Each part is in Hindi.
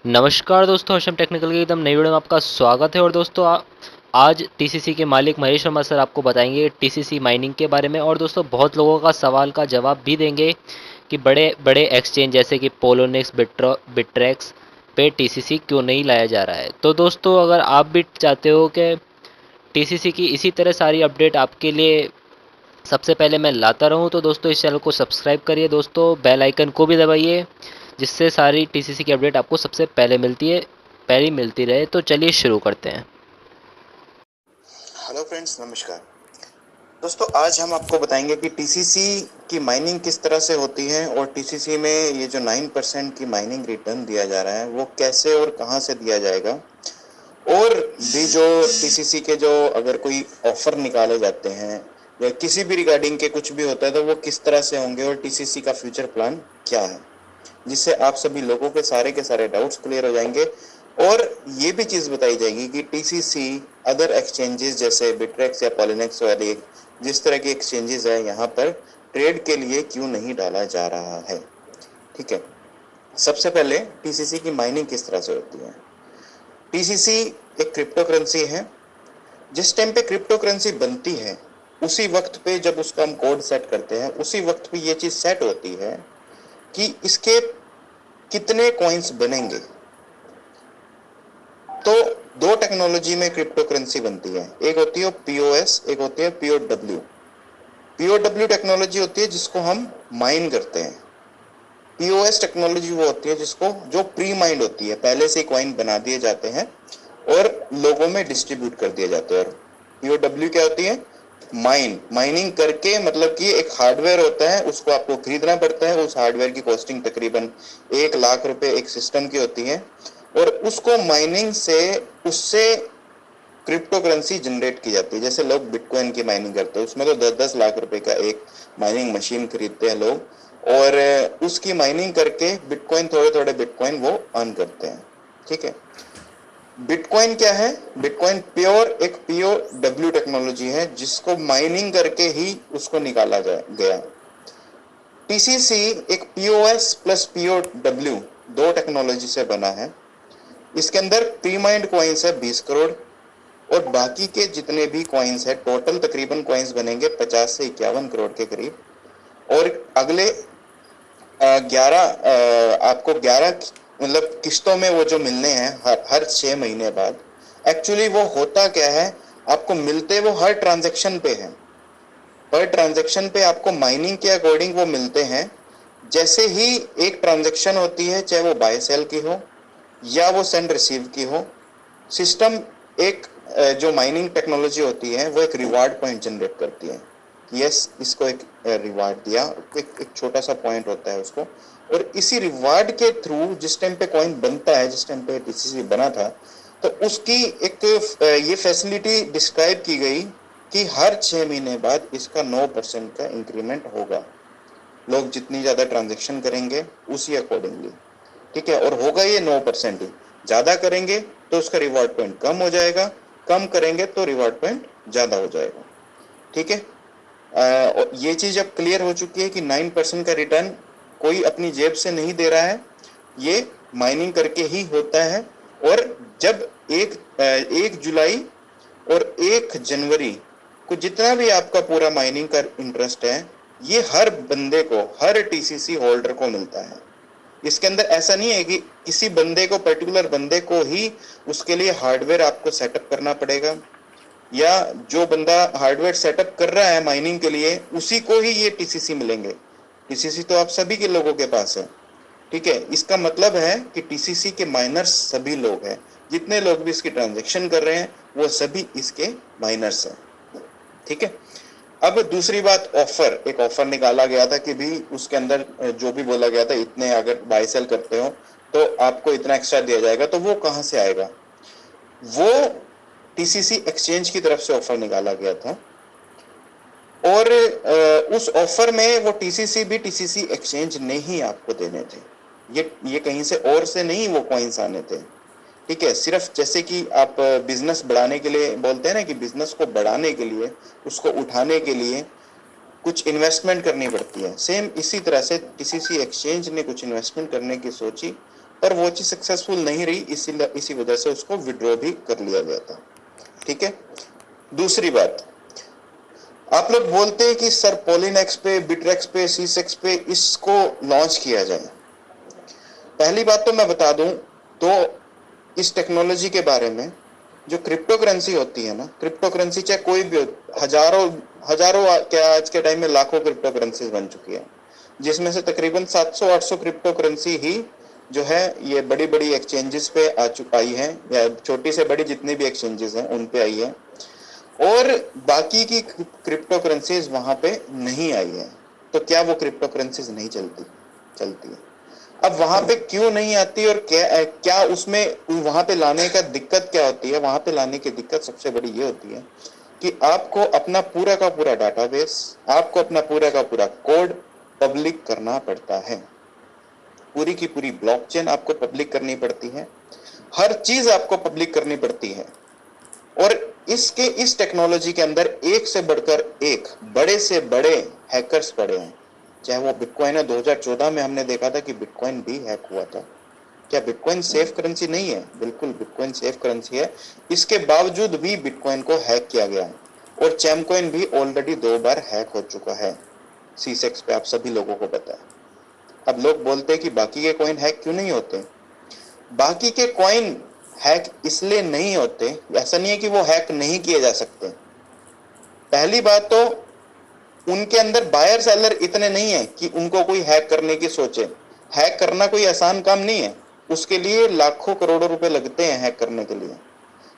नमस्कार दोस्तों, हर्षम टेक्निकल की एकदम नई वीडियो में आपका स्वागत है। और दोस्तों आज टीसीसी के मालिक महेश वर्मा सर आपको बताएंगे टीसीसी माइनिंग के बारे में। और दोस्तों बहुत लोगों का सवाल का जवाब भी देंगे कि बड़े बड़े एक्सचेंज जैसे कि पोलोनिक्स, बिट्रेक्स पे टीसीसी क्यों नहीं लाया जा रहा है। तो दोस्तों अगर आप भी चाहते हो कि टीसीसी की इसी तरह सारी अपडेट आपके लिए सबसे पहले मैं लाता रहूं, तो दोस्तों इस चैनल को सब्सक्राइब करिए, दोस्तों बेल आइकन को भी दबाइए, जिससे सारी टीसीसी की अपडेट आपको सबसे पहले मिलती रहे। तो चलिए शुरू करते हैं। हेलो फ्रेंड्स, नमस्कार दोस्तों। आज हम आपको बताएंगे कि टीसीसी की माइनिंग किस तरह से होती है और टीसीसी में ये जो 9% की माइनिंग रिटर्न दिया जा रहा है वो कैसे और कहां से दिया जाएगा। और भी जो टीसीसी के जो अगर कोई ऑफर निकाले जाते हैं या किसी भी रिगार्डिंग के कुछ भी होता है तो वो किस तरह से होंगे और टीसीसी का फ्यूचर प्लान क्या है, जिससे आप सभी लोगों के सारे डाउट्स क्लियर हो जाएंगे। और ये भी चीज बताई जाएगी कि टीसीसी अदर एक्सचेंजेस जैसे बिट्रेक्स या पॉलिनेक्स वाली जिस तरह की एक्सचेंजेस है यहाँ पर ट्रेड के लिए क्यों नहीं डाला जा रहा है। ठीक है, सबसे पहले टीसीसी की माइनिंग किस तरह से होती है। टीसीसी एक क्रिप्टो करेंसी है। जिस टाइम पे क्रिप्टो करेंसी बनती है उसी वक्त पे जब उसका हम कोड सेट करते हैं उसी वक्त पे ये चीज सेट होती है कि इसके कितने कॉइन्स बनेंगे। तो दो टेक्नोलॉजी में क्रिप्टो करेंसी बनती है, एक होती है पीओएस, एक होती है पीओडब्ल्यू। पीओडब्ल्यू टेक्नोलॉजी होती है जिसको हम माइन करते हैं। पीओएस टेक्नोलॉजी वो होती है जिसको जो प्री माइंड होती है, पहले से कॉइन बना दिए जाते हैं और लोगों में डिस्ट्रीब्यूट कर दिए जाते हैं। और पीओडब्ल्यू क्या होती है, माइनिंग करके, मतलब कि एक हार्डवेयर होता है उसको आपको खरीदना पड़ता है। उस हार्डवेयर की कॉस्टिंग तकरीबन 1 लाख रुपए एक सिस्टम की होती है और उसको माइनिंग से उससे क्रिप्टो करेंसी जनरेट की जाती है। जैसे लोग बिटकॉइन की माइनिंग करते हैं, उसमें तो 10-10 लाख रुपए का एक माइनिंग मशीन खरीदते हैं लोग और उसकी माइनिंग करके बिटकॉइन, थोड़े थोड़े बिटकॉइन वो अर्न करते हैं। ठीक है, बिटकॉइन क्या है, बिटकॉइन एक पीओडब्ल्यू टेक्नोलॉजी है जिसको माइनिंग करके ही उसको निकाला गया। टीसीसी एक पीओएस प्लस पीओडब्ल्यू दो टेक्नोलॉजी से बना है। इसके अंदर प्री माइंड कॉइन्स है 20 करोड़ और बाकी के जितने भी कॉइन्स है, टोटल तकरीबन कॉइन्स बनेंगे 50 से 51 करोड़ के करीब। और अगले 11 आपको 11 मतलब किस्तों में वो जो मिलने हैं हर 6 महीने बाद। एक्चुअली वो होता क्या है, आपको मिलते वो हर ट्रांजेक्शन पे है। पर ट्रांजेक्शन पे आपको माइनिंग के अकॉर्डिंग वो मिलते हैं। जैसे ही एक ट्रांजेक्शन होती है, चाहे वो बाय सेल की हो या वो सेंड रिसीव की हो, सिस्टम एक जो माइनिंग टेक्नोलॉजी होती है वो एक रिवार्ड पॉइंट जनरेट करती है। यस, इसको एक रिवार्ड दिया, एक छोटा सा पॉइंट होता है उसको। और इसी रिवार्ड के थ्रू जिस टाइम पे कॉइन बनता है, जिस टाइम पे टीसीसी बना था, तो उसकी एक ये फैसिलिटी डिस्क्राइब की गई कि हर 6 महीने बाद इसका 9% का इंक्रीमेंट होगा। लोग जितनी ज्यादा ट्रांजेक्शन करेंगे उसी अकॉर्डिंगली। ठीक है, और होगा ये 9% ही। ज्यादा करेंगे तो उसका रिवॉर्ड पॉइंट कम हो जाएगा, कम करेंगे तो रिवॉर्ड पॉइंट ज्यादा हो जाएगा। ठीक है, ये चीज अब क्लियर हो चुकी है कि 9% का रिटर्न कोई अपनी जेब से नहीं दे रहा है, ये माइनिंग करके ही होता है। और जब 1 जुलाई और 1 जनवरी को जितना भी आपका पूरा माइनिंग का इंटरेस्ट है, ये हर बंदे को, हर टीसीसी होल्डर को मिलता है। इसके अंदर ऐसा नहीं है कि किसी बंदे को, पर्टिकुलर बंदे को ही उसके लिए हार्डवेयर आपको सेटअप करना पड़ेगा, या जो बंदा हार्डवेयर सेटअप कर रहा है माइनिंग के लिए उसी को ही ये टीसीसी मिलेंगे। टीसीसी तो आप सभी के लोगों के पास है। ठीक है, इसका मतलब है कि टीसीसी के माइनर्स सभी लोग हैं। जितने लोग भी इसकी ट्रांजेक्शन कर रहे हैं वो सभी इसके माइनर्स हैं। ठीक है, अब दूसरी बात, एक ऑफर निकाला गया था कि भी उसके अंदर जो भी बोला गया था, इतने अगर बाय सेल करते हो तो आपको इतना एक्स्ट्रा दिया जाएगा। तो वो कहां से आएगा, वो टीसीसी एक्सचेंज की तरफ से ऑफर निकाला गया था। और उस ऑफर में वो टीसीसी भी टीसीसी एक्सचेंज ने ही आपको देने थे। ये कहीं से और से नहीं वो कॉइन्स आने थे। ठीक है, सिर्फ जैसे कि आप बिजनेस बढ़ाने के लिए बोलते हैं ना, कि बिजनेस को बढ़ाने के लिए, उसको उठाने के लिए कुछ इन्वेस्टमेंट करनी पड़ती है, सेम इसी तरह से टीसीसी एक्सचेंज ने कुछ इन्वेस्टमेंट करने की सोची पर वो चीज सक्सेसफुल नहीं रही, इसी वजह से उसको विड्रॉ भी कर लिया गया था। ठीक है। दूसरी बात, आप लोग बोलते हैं कि सर पोलिनेक्स पे, बिटरेक्स पे, सीसेक्स पे इसको लॉन्च किया जाए। पहली बात तो मैं बता दूं तो इस टेक्नोलॉजी के बारे में, जो क्रिप्टो करेंसी होती है ना, क्रिप्टो करेंसी चाहे कोई भी हो, हजारों हजारों क्या आज के टाइम में लाखों क्रिप्टो करेंसी बन चुकी है, जिसमें से तकरीबन 700-800 क्रिप्टो करेंसी ही जो है ये बड़ी बड़ी एक्सचेंजेस पे आई है, या छोटी से बड़ी जितनी भी एक्सचेंजेस हैं उन पे आई है, और बाकी की क्रिप्टो करेंसीज वहां पे नहीं आई है। तो क्या वो क्रिप्टो करेंसीज नहीं चलती? चलती है। अब वहां पे क्यों नहीं आती, और क्या क्या उसमें वहां पे लाने का दिक्कत क्या होती है? वहां पे लाने की दिक्कत सबसे बड़ी ये होती है कि आपको अपना पूरा का पूरा डाटाबेस, आपको अपना पूरा का पूरा कोड पब्लिक करना पड़ता है। पूरी की पूरी ब्लॉकचेन आपको पब्लिक करनी पड़ती है, हर चीज आपको पब्लिक करनी पड़ती है। और इस टेक्नोलॉजी के अंदर एक से बढ़कर एक बड़े से बड़े हैकर्स पड़े हैं। चाहे वो बिटकॉइन है, 2014 में हमने देखा था कि बिटकॉइन भी हैक हुआ था। क्या बिटकॉइन सेफ करेंसी नहीं है? बिल्कुल बिटकॉइन सेफ करेंसी है, इसके बावजूद भी बिटकॉइन को हैक किया गया है। और चैमकॉइन भी ऑलरेडी 2 बार हैक हो चुका है सीसेक्स पे, आप सभी लोगों को पता है। अब लोग बोलते हैं कि बाकी के कॉइन हैक क्यों नहीं होते? बाकी के कॉइन हैक इसलिए नहीं होते, ऐसा नहीं है कि वो हैक नहीं किए जा सकते। पहली बात तो उनके अंदर बायर सेलर इतने नहीं है कि उनको कोई हैक करने की सोचे। हैक करना कोई आसान काम नहीं है, उसके लिए लाखों करोड़ों रुपए लगते हैं हैक करने के लिए।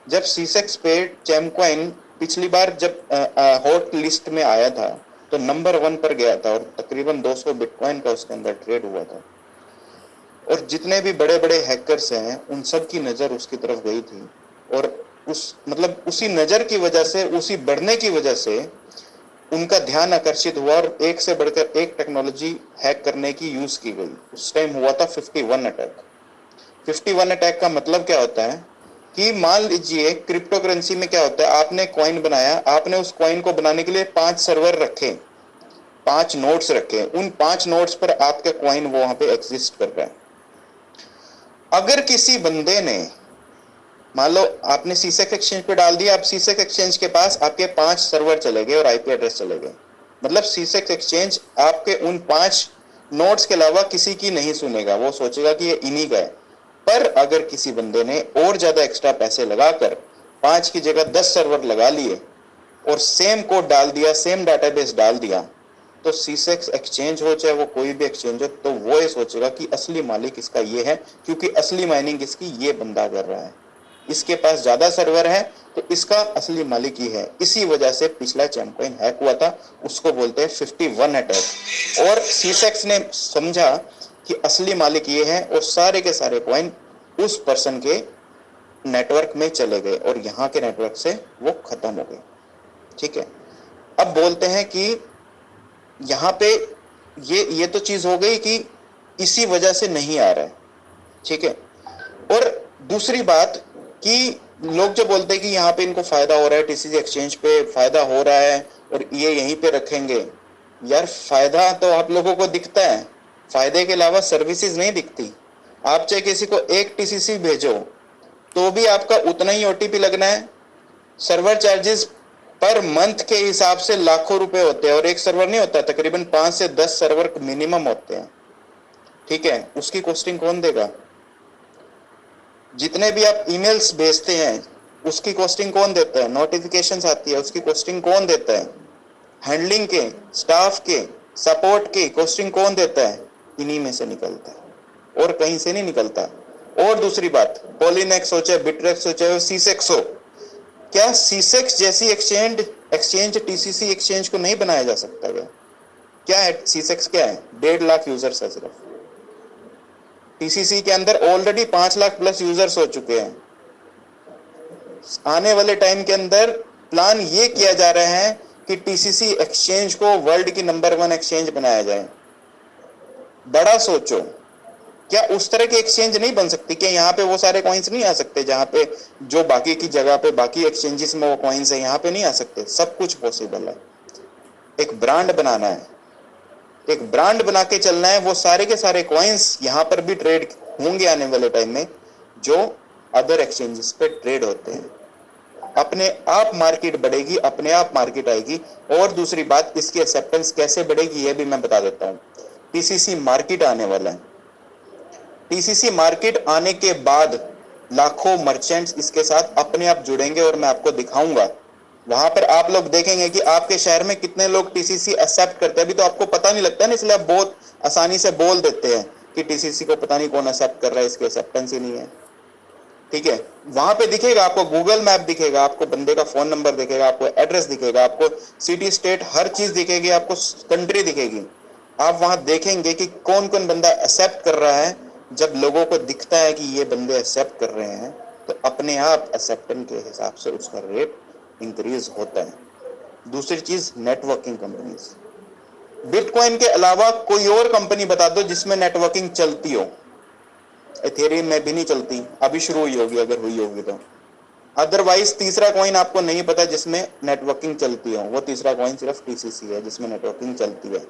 जब सीसेक्स पे चैमकॉइन पिछली बार जब हॉट लिस्ट में आया था तो नंबर 1 पर गया था, और तकरीबन 200 बिटकॉइन का उसके अंदर ट्रेड हुआ था। और जितने भी बड़े बड़े हैकर्स हैं उन सब की नजर उसकी तरफ गई थी, और उसी नजर की वजह से, उसी बढ़ने की वजह से उनका ध्यान आकर्षित हुआ, और एक से बढ़कर एक टेक्नोलॉजी हैक करने की यूज की गई। उस टाइम हुआ था 51 अटैक। 51 अटैक का मतलब क्या होता है कि मान लीजिए क्रिप्टो करेंसी में क्या होता है, आपने कॉइन बनाया, आपने उस कॉइन को बनाने के लिए 5 सर्वर रखे, 5 नोड्स रखे, उन 5 नोड्स पर आपका कॉइन वहां पे एग्जिस्ट कर रहा है। अगर किसी बंदे ने, मान लो आपने सीसेक्स एक्सचेंज पे डाल दिया, अब सीसेक्स एक्सचेंज के पास आपके 5 सर्वर चले गए और आईपी एड्रेस चले गए, मतलब सीसेक्स एक्सचेंज आपके उन 5 नोड्स के अलावा किसी की नहीं सुनेगा, वो सोचेगा कि ये इन्हीं का है। पर अगर किसी बंदे ने और ज्यादा एक्स्ट्रा पैसे लगाकर 5 की जगह 10 सर्वर लगा लिए और सेम कोड डाल दिया, सेम डाटाबेस डाल दिया, तो सीसेक्स एक्सचेंज हो चाहे वो कोई भी एक्सचेंज हो, तो वो ये सोचेगा कि असली मालिक इसका ये है, क्योंकि असली माइनिंग इसकी ये बंदा कर रहा है, इसके पास ज्यादा सर्वर है, तो इसका असली मालिक ही है। इसी वजह से पिछला चैमकॉइन हैक हुआ था, उसको बोलते हैं 51 अटैक। और सीसेक्स ने समझा कि असली मालिक ये है, और सारे के सारे कॉइन उस पर्सन के नेटवर्क में चले गए, और यहाँ के नेटवर्क से वो खत्म हो गए। ठीक है। अब बोलते हैं कि यहाँ पे ये तो चीज हो गई कि इसी वजह से नहीं आ रहा है। ठीक है। और दूसरी बात कि लोग जो बोलते हैं कि यहाँ पे इनको फायदा हो रहा है, टीसीसी एक्सचेंज पे फायदा हो रहा है और ये यहीं पे रखेंगे, यार फायदा तो आप लोगों को दिखता है, फायदे के अलावा सर्विसेज नहीं दिखती। आप चाहे किसी को एक टीसीसी भेजो तो भी आपका उतना ही ओटीपी लगना है। सर्वर चार्जेस पर मंथ के हिसाब से लाखों रुपए होते हैं, और एक सर्वर नहीं होता, तकरीबन 5 से 10 सर्वर मिनिमम होते हैं। ठीक है। उसकी कॉस्टिंग कौन देगा? जितने भी आप ईमेल्स भेजते हैं उसकी कॉस्टिंग कौन देता है? नोटिफिकेशंस आती है उसकी कॉस्टिंग कौन देता है? हैंडलिंग के, स्टाफ के, सपोर्ट की कॉस्टिंग कौन देता है? इन्हीं में से निकलता है, और कहीं से नहीं निकलता। और दूसरी बात, पॉलिनेक्स हो चाहे बिटरेक्स हो चाहे सीसेक्स हो, क्या सीसेक्स जैसी एक्सचेंज टीसीसी एक्सचेंज को नहीं बनाया जा सकता? क्या है सीसेक्स? क्या है? 1.5 लाख यूजर्स है सिर्फ। टीसीसी के अंदर ऑलरेडी 5 लाख प्लस यूजर्स हो चुके हैं। आने वाले टाइम के अंदर प्लान ये किया जा रहा है कि टीसीसी एक्सचेंज को वर्ल्ड की नंबर 1 एक्सचेंज बनाया जाए। बड़ा सोचो, क्या उस तरह की एक्सचेंज नहीं बन सकती? क्या यहाँ पे वो सारे कॉइन्स नहीं आ सकते जहां पे जो बाकी की जगह पे बाकी एक्सचेंजेस में वो कॉइन्स है, यहाँ पे नहीं आ सकते? सब कुछ पॉसिबल है। एक ब्रांड बनाना है, एक ब्रांड बना के चलना है, वो सारे के सारे कॉइन्स यहाँ पर भी ट्रेड होंगे आने वाले टाइम में जो अदर एक्सचेंजेस पे ट्रेड होते हैं। अपने आप मार्केट बढ़ेगी, अपने आप मार्केट आएगी। और दूसरी बात, इसकी एक्सेप्टेंस कैसे बढ़ेगी ये भी मैं बता देता हूं। टीसीसी मार्केट आने वाला है। टीसीसी मार्केट आने के बाद लाखों मर्चेंट्स इसके साथ अपने आप जुड़ेंगे और मैं आपको दिखाऊंगा। वहां पर आप लोग देखेंगे कि आपके शहर में कितने लोग टीसीसी एक्सेप्ट करते हैं। अभी तो आपको पता नहीं लगता ना, इसलिए आप बहुत आसानी से बोल देते हैं कि टीसीसी को पता नहीं कौन एक्सेप्ट कर रहा है, इसकी एक्सेप्टेंस ही नहीं है। ठीक है, वहां पे दिखेगा आपको, गूगल मैप दिखेगा आपको, बंदे का फोन नंबर दिखेगा आपको, एड्रेस दिखेगा आपको, सिटी स्टेट हर चीज दिखेगी आपको, कंट्री दिखेगी। आप वहां देखेंगे कि कौन कौन बंदा एक्सेप्ट कर रहा है। जब लोगों को दिखता है कि ये बंदे एक्सेप्ट कर रहे हैं तो अपने आप एक्सेप्टेंस के हिसाब से उसका रेट इंक्रीज होता है। दूसरी चीज, नेटवर्किंग कंपनीज। बिटकॉइन के अलावा कोई और कंपनी बता दो जिसमें नेटवर्किंग चलती हो। इथेरियम में भी नहीं चलती, अभी शुरू हुई होगी, अगर हुई होगी तो। अदरवाइज तीसरा कॉइन आपको नहीं पता जिसमें नेटवर्किंग चलती हो। वो तीसरा कॉइन सिर्फ टीसीसी है जिसमें नेटवर्किंग चलती है।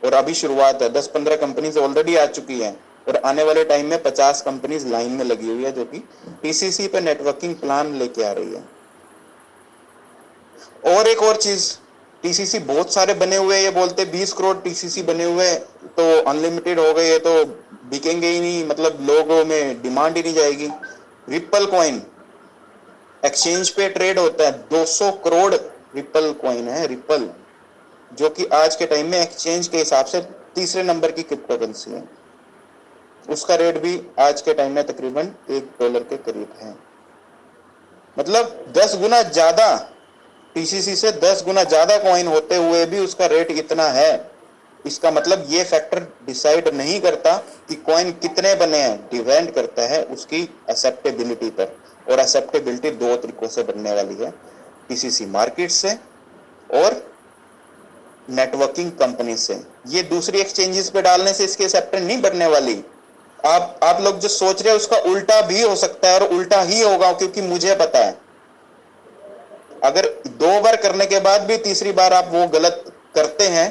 और अभी शुरुआत है, 10-15 कंपनीज ऑलरेडी आ चुकी हैं और आने वाले टाइम में 50 कंपनीज लाइन में लगी हुई है जो कि टीसीसी पे नेटवर्किंग प्लान लेके आ रही है। और एक और चीज, टीसीसी बहुत सारे बने हुए हैं, ये बोलते 20 करोड़ टीसीसी बने हुए तो अनलिमिटेड हो गए, ये तो बिकेंगे ही नहीं, मतलब लोगों में डिमांड ही नहीं जाएगी। रिपल कॉइन एक्सचेंज पे ट्रेड होता है, 200 करोड़ रिपल कॉइन है, रिपल, जो कि आज के टाइम में एक्सचेंज के हिसाब से तीसरे नंबर की क्रिप्टो करेंसी है। उसका रेट भी आज के टाइम में तकरीबन $1 के करीब है। मतलब 10 गुना ज्यादा, टीसीसी से 10 गुना ज्यादा कॉइन होते हुए भी उसका रेट इतना है। इसका मतलब ये फैक्टर डिसाइड नहीं करता कि कॉइन कितने बने हैं, डिपेंड करता है उसकी एक्सेप्टेबिलिटी पर। और एक्सेप्टेबिलिटी दो तरीकों से बनने वाली है, टीसीसी मार्केट से और नेटवर्किंग कंपनी से। ये दूसरी एक्सचेंजेस पे डालने से इसकी एक्सेप्टेंस नहीं बढ़ने वाली। आप लोग जो सोच रहे हैं उसका उल्टा भी हो सकता है और उल्टा ही होगा, क्योंकि मुझे पता है अगर 2 बार करने के बाद भी तीसरी बार आप वो गलत करते हैं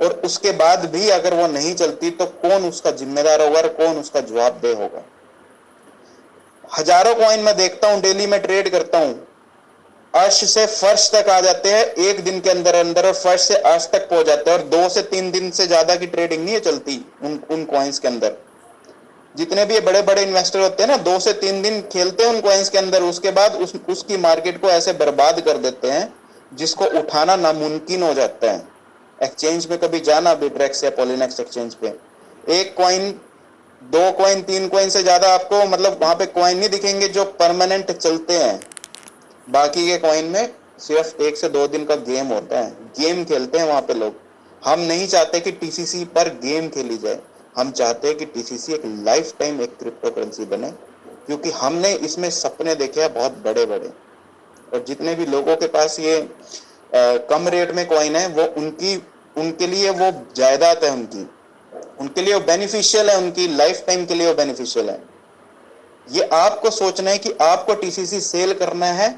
और उसके बाद भी अगर वो नहीं चलती तो कौन उसका जिम्मेदार होगा और कौन उसका जवाबदेह होगा। हजारों कॉइन मैं देखता हूं, डेली में ट्रेड करता हूं, अर्श से फर्श तक आ जाते हैं एक दिन के अंदर अंदर, और फर्श से अर्श तक पहुंच जाते हैं, और 2 से 3 दिन से ज्यादा की ट्रेडिंग नहीं है चलती उन कॉइन्स के अंदर। जितने भी बड़े बड़े इन्वेस्टर होते हैं ना, 2 से 3 दिन खेलते हैं उन कॉइन्स के अंदर, उसके बाद उसकी मार्केट को ऐसे बर्बाद कर देते हैं जिसको उठाना नामुमकिन हो जाता है। एक्सचेंज में कभी जाना, बिटरेक्स या पॉलिनेक्स एक्सचेंज पे, एक कॉइन, 2 कॉइन, 3 कॉइन से ज्यादा आपको मतलब वहां पे कॉइन नहीं दिखेंगे जो परमानेंट चलते हैं। बाकी के कॉइन में सिर्फ 1 से 2 दिन का गेम होता है, गेम खेलते हैं वहां पे लोग। हम नहीं चाहते कि टीसीसी पर गेम खेली जाए, हम चाहते हैं कि टीसीसी एक लाइफ टाइम एक क्रिप्टो करेंसी बने, क्योंकि हमने इसमें सपने देखे हैं बहुत बड़े बड़े। और जितने भी लोगों के पास ये कम रेट में कॉइन है, वो उनके लिए वो जायदाद है, उनके लिए वो बेनिफिशियल है, उनकी लाइफ टाइम के लिए वो बेनिफिशियल है। ये आपको सोचना है कि आपको टीसीसी सेल करना है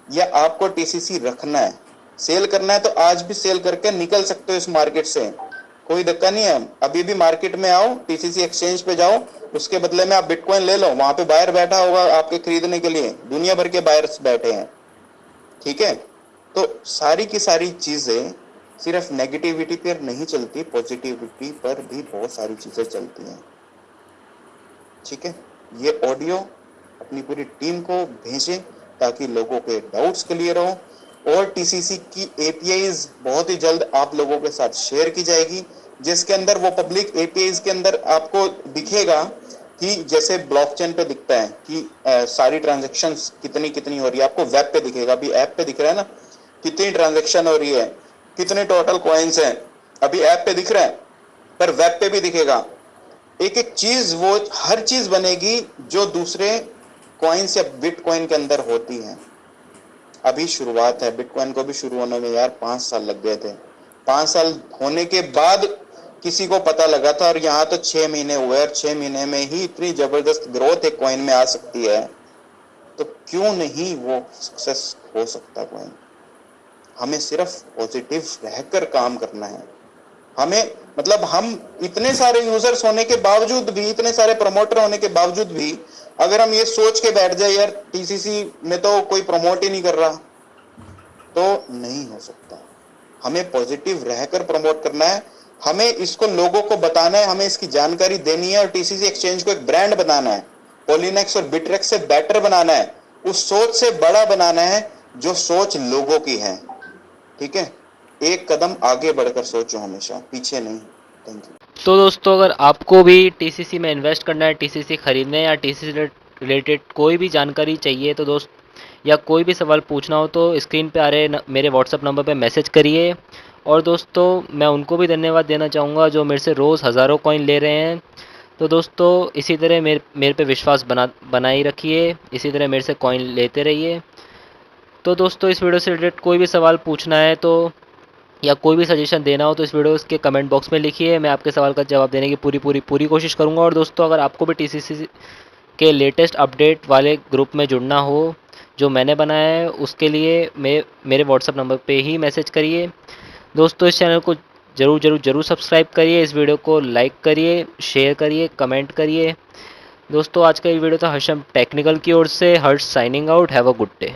या आपको टीसीसी रखना है। सेल करना है तो आज भी सेल करके निकल सकते हो इस मार्केट से, कोई धक्का नहीं है। अभी भी मार्केट में आओ, टीसीसी एक्सचेंज पे जाओ, उसके बदले में आप बिटकॉइन ले लो, वहां पे बायर बैठा होगा आपके खरीदने के लिए, दुनिया भर के बायर्स बैठे हैं। ठीक है, तो सारी की सारी चीजें सिर्फ नेगेटिविटी पर नहीं चलती, पॉजिटिविटी पर भी बहुत सारी चीजें चलती हैं। ठीक है, ये ऑडियो अपनी पूरी टीम को भेजें ताकि लोगों के डाउट्स क्लियर हो, और टीसीसी की एपीआईज बहुत ही जल्द आप लोगों के साथ शेयर की जाएगी, जिसके अंदर वो पब्लिक एपीआईज के अंदर आपको दिखेगा कि जैसे ब्लॉकचेन पे दिखता है कि सारी ट्रांजैक्शंस कितनी कितनी हो रही है, आपको वेब पे दिखेगा। अभी ऐप पे दिख रहा है ना कितनी ट्रांजैक्शन हो रही है, कितने टोटल कॉइन्स हैं, अभी ऐप पे दिख रहा है, पर वेब पे भी दिखेगा। एक एक चीज, वो हर चीज बनेगी जो दूसरे कॉइन्स या बिटकॉइन के अंदर होती है। अभी शुरुआत है, बिटकॉइन को भी शुरू होने में यार 5 साल लग गए थे। 5 साल होने के बाद किसी को पता लगा था, और यहाँ तो 6 महीने हुए, और 6 महीने में ही इतनी जबरदस्त ग्रोथ एक कॉइन में आ सकती है, तो क्यों नहीं वो सक्सेस हो सकता कॉइन। हमें सिर्फ पॉजिटिव रहकर काम करना है। हमें मतलब हम इतने सारे यूजर्स होने के बावजूद भी, इतने सारे प्रमोटर होने के बावजूद भी, अगर हम ये सोच के बैठ जाए यार टीसीसी में तो कोई प्रमोट ही नहीं कर रहा, तो नहीं हो सकता। हमें पॉजिटिव रहकर प्रमोट करना है, हमें इसको लोगों को बताना है, हमें इसकी जानकारी देनी है और टीसीसी एक्सचेंज को एक ब्रांड बनाना है, पॉलीनेक्स और बिटरेक्स से बेटर बनाना है, उस सोच से बड़ा बनाना है जो सोच लोगों की है। ठीक है, एक कदम आगे बढ़कर सोचो, हमेशा पीछे नहीं। Thank you. तो दोस्तों अगर आपको भी टीसीसी में इन्वेस्ट करना है, टीसीसी खरीदने या टीसीसी रिलेटेड कोई भी जानकारी चाहिए तो दोस्त, या कोई भी सवाल पूछना हो तो स्क्रीन पे आ रहे मेरे व्हाट्सअप नंबर पे मैसेज करिए। और दोस्तों मैं उनको भी धन्यवाद देना चाहूँगा जो मेरे से रोज़ हज़ारों कॉइन ले रहे हैं। तो दोस्तों इसी तरह मेरे पे विश्वास बनाए रखिए, इसी तरह मेरे से कॉइन लेते रहिए। तो दोस्तों इस वीडियो से रिलेटेड कोई भी सवाल पूछना है तो, या कोई भी सजेशन देना हो तो इस वीडियो के कमेंट बॉक्स में लिखिए, मैं आपके सवाल का जवाब देने की पूरी कोशिश करूंगा। और दोस्तों अगर आपको भी टीसीसी के लेटेस्ट अपडेट वाले ग्रुप में जुड़ना हो जो मैंने बनाया है, उसके लिए मेरे व्हाट्सअप नंबर पे ही मैसेज करिए। दोस्तों इस चैनल को ज़रूर सब्सक्राइब करिए, इस वीडियो को लाइक करिए, शेयर करिए, कमेंट करिए। दोस्तों आज का ये वीडियो था हर्षम टेक्निकल की ओर से। Harsh signing out. Have a good day.